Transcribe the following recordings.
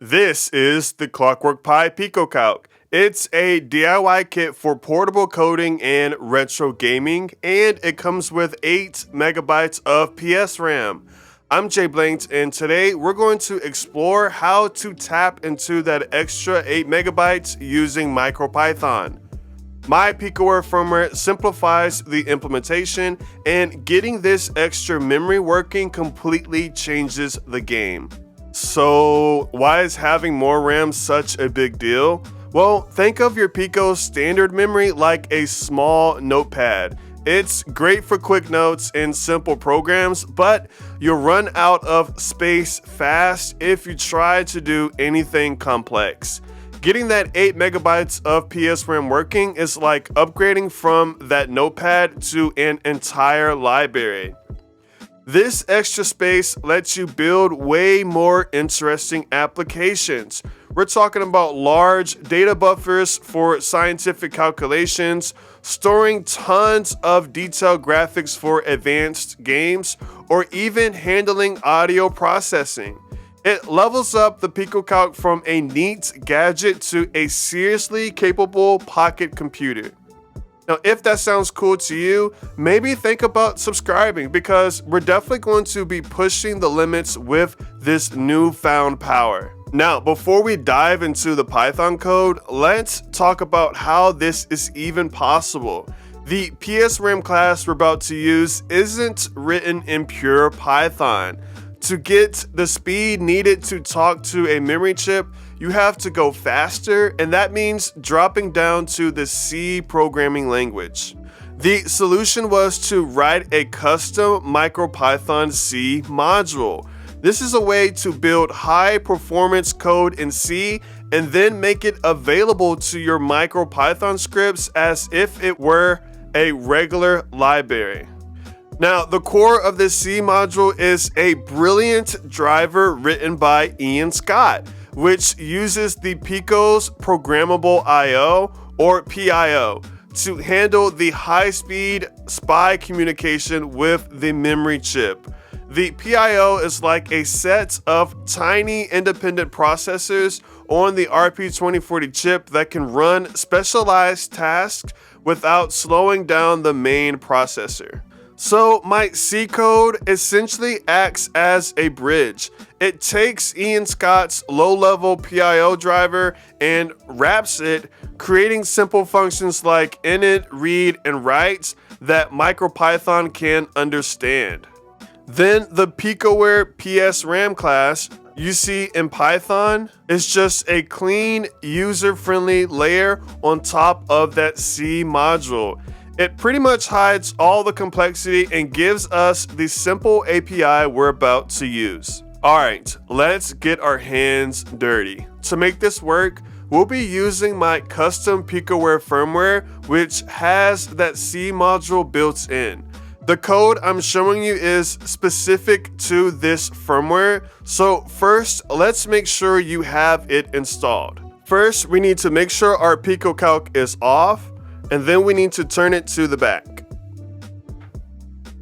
This is the Clockwork Pi PicoCalc. It's a DIY kit for portable coding and retro gaming, and it comes with 8 megabytes of PSRAM. I'm JBlanked, and today we're going to explore how to tap into that extra 8 megabytes using MicroPython. My PicoCalc Firmware simplifies the implementation, and getting this extra memory working completely changes the game. So, why is having more RAM such a big deal? Well, think of your Pico's standard memory like a small notepad. It's great for quick notes and simple programs, but you'll run out of space fast if you try to do anything complex. Getting that 8 megabytes of PSRAM working is like upgrading from that notepad to an entire library. This extra space lets you build way more interesting applications. We're talking about large data buffers for scientific calculations, storing tons of detailed graphics for advanced games, or even handling audio processing. It levels up the PicoCalc from a neat gadget to a seriously capable pocket computer. Now, if that sounds cool to you, maybe think about subscribing because we're definitely going to be pushing the limits with this newfound power. Now, before we dive into the Python code, let's talk about how this is even possible. The PSRAM class we're about to use isn't written in pure Python. To get the speed needed to talk to a memory chip, you have to go faster, and that means dropping down to the C programming language. The solution was to write a custom MicroPython C module. This is a way to build high-performance code in C and then make it available to your MicroPython scripts as if it were a regular library. Now, the core of this C module is a brilliant driver written by Ian Scott, which uses the Pico's Programmable I/O, or PIO, to handle the high-speed SPI communication with the memory chip. The PIO is like a set of tiny independent processors on the RP2040 chip that can run specialized tasks without slowing down the main processor. So my C code essentially acts as a bridge. It takes Ian Scott's low-level PIO driver and wraps it, creating simple functions like init, read, and write that MicroPython can understand. Then the PicoWare PSRAM class you see in Python is just a clean, user-friendly layer on top of that C module. It pretty much hides all the complexity and gives us the simple API we're about to use. Alright, let's get our hands dirty. To make this work, we'll be using my custom PicoWare firmware, which has that C module built in. The code I'm showing you is specific to this firmware, so first, let's make sure you have it installed. First, we need to make sure our PicoCalc is off, and then we need to turn it to the back.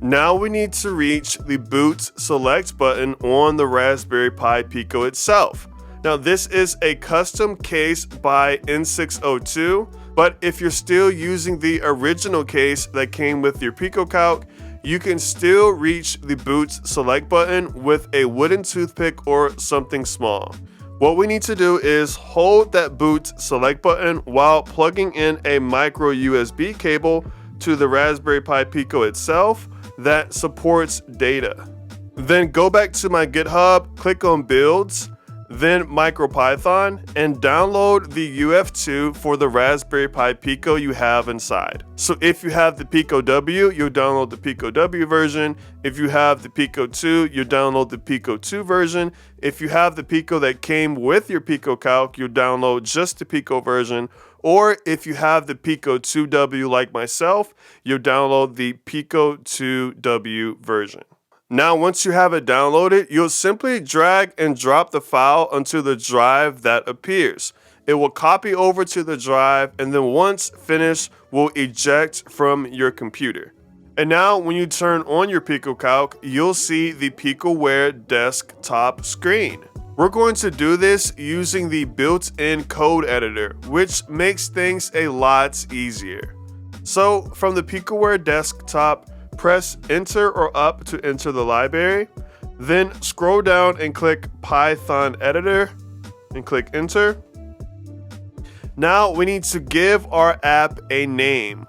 Now we need to reach the boot select button on the Raspberry Pi Pico itself. Now this is a custom case by N602, but if you're still using the original case that came with your PicoCalc, you can still reach the boot select button with a wooden toothpick or something small. What we need to do is hold that boot select button while plugging in a micro USB cable to the Raspberry Pi Pico itself that supports data. Then go back to my GitHub, click on builds, then MicroPython, and download the UF2 for the Raspberry Pi Pico you have inside. So if you have the Pico W, you'll download the Pico W version. If you have the Pico 2, you'll download the Pico 2 version. If you have the Pico that came with your PicoCalc, you'll download just the Pico version. Or if you have the Pico 2W like myself, you'll download the Pico 2W version. Now, once you have it downloaded, you'll simply drag and drop the file onto the drive that appears. It will copy over to the drive, and then once finished, will eject from your computer. And now, when you turn on your PicoCalc, you'll see the PicoWare desktop screen. We're going to do this using the built-in code editor, which makes things a lot easier. So from the PicoWare desktop, press Enter or Up to enter the library, then scroll down and click Python Editor and click Enter. Now we need to give our app a name.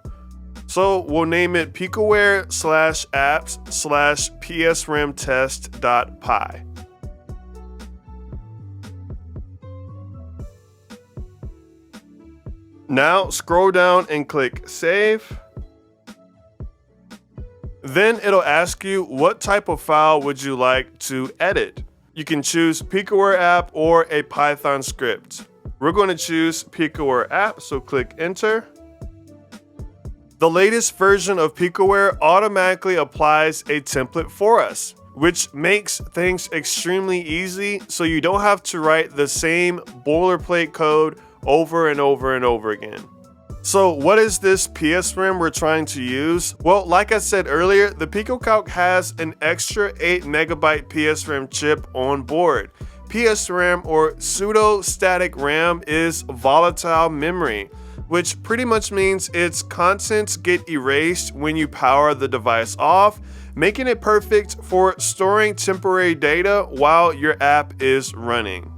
So we'll name it PicoWare/apps/psramtest.py. Now scroll down and click Save. Then it'll ask you what type of file would you like to edit. You can choose PicoWare app or a Python script. We're going to choose PicoWare app, so click Enter. The latest version of PicoWare automatically applies a template for us, which makes things extremely easy so you don't have to write the same boilerplate code over and over and over again. So what is this PSRAM we're trying to use? Well, like I said earlier, the PicoCalc has an extra 8 megabyte PSRAM chip on board. PSRAM, or pseudo-static RAM, is volatile memory, which pretty much means its contents get erased when you power the device off, making it perfect for storing temporary data while your app is running.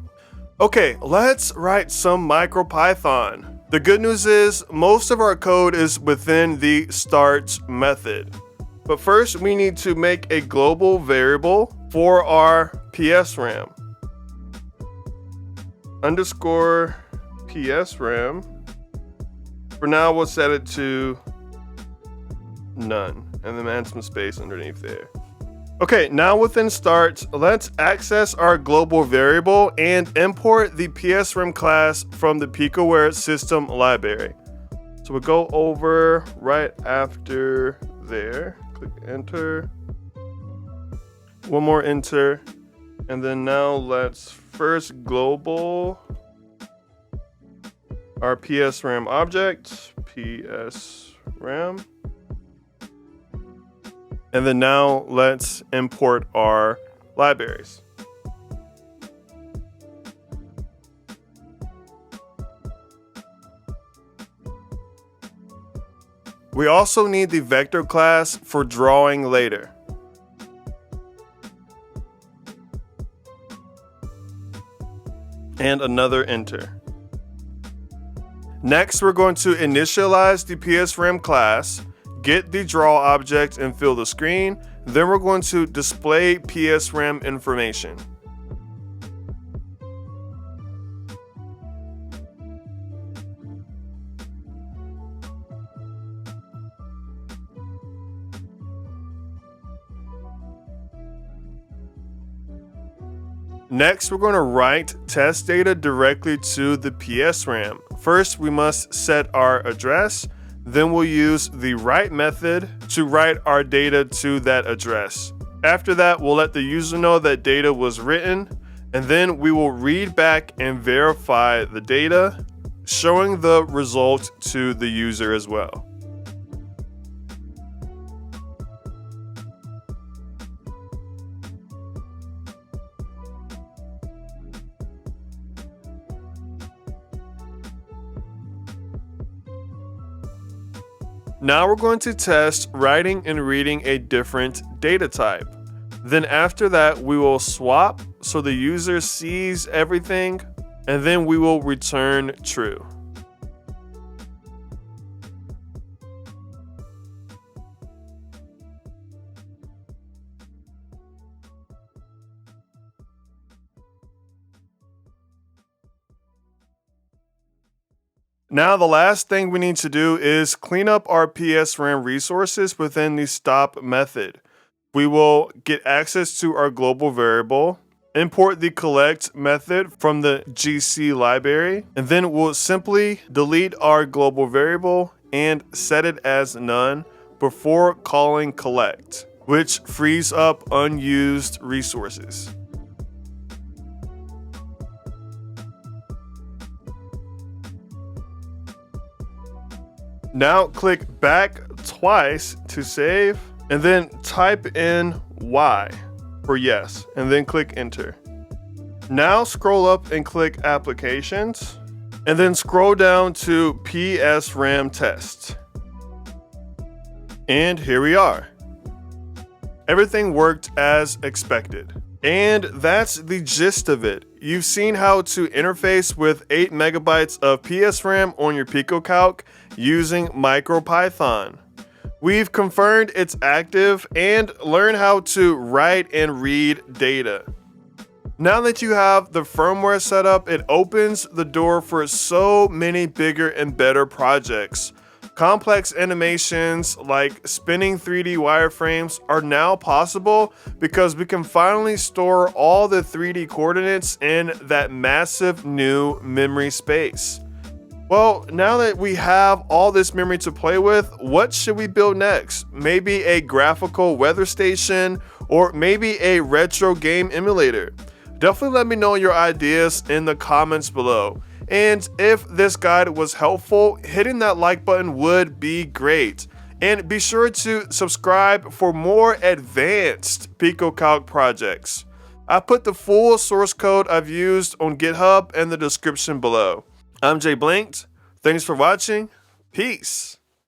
Okay, let's write some MicroPython. The good news is most of our code is within the start method. But first we need to make a global variable for our PSRAM. Underscore PSRAM. For now we'll set it to none and then add some space underneath there. Okay, now within start, let's access our global variable and import the PSRAM class from the PicoWare system library. So we'll go over right after there, click enter, one more enter, and then now let's first global our PSRAM object, PSRAM. And then now let's import our libraries. We also need the vector class for drawing later. And another enter. Next, we're going to initialize the PSRAM class, get the draw object and fill the screen, then we're going to display PSRAM information. Next, we're going to write test data directly to the PSRAM. First, we must set our address. Then we'll use the write method to write our data to that address. After that, we'll let the user know that data was written, and then we will read back and verify the data, showing the result to the user as well. Now we're going to test writing and reading a different data type. Then after that, we will swap so the user sees everything, and then we will return true. Now the last thing we need to do is clean up our PSRAM resources within the stop method. We will get access to our global variable, import the collect method from the GC library, and then we'll simply delete our global variable and set it as none before calling collect, which frees up unused resources. Now click back twice to save, and then type in Y for yes, and then click enter. Now scroll up and click Applications, and then scroll down to PSRAM Test. And here we are. Everything worked as expected. And that's the gist of it. You've seen how to interface with 8 megabytes of PSRAM on your PicoCalc using MicroPython. We've confirmed it's active and learned how to write and read data. Now that you have the firmware set up, it opens the door for so many bigger and better projects. Complex animations like spinning 3D wireframes are now possible because we can finally store all the 3D coordinates in that massive new memory space. Well, now that we have all this memory to play with, what should we build next? Maybe a graphical weather station or maybe a retro game emulator? Definitely let me know your ideas in the comments below. And if this guide was helpful, hitting that like button would be great. And be sure to subscribe for more advanced PicoCalc projects. I put the full source code I've used on GitHub in the description below. I'm JBlanked. Thanks for watching. Peace.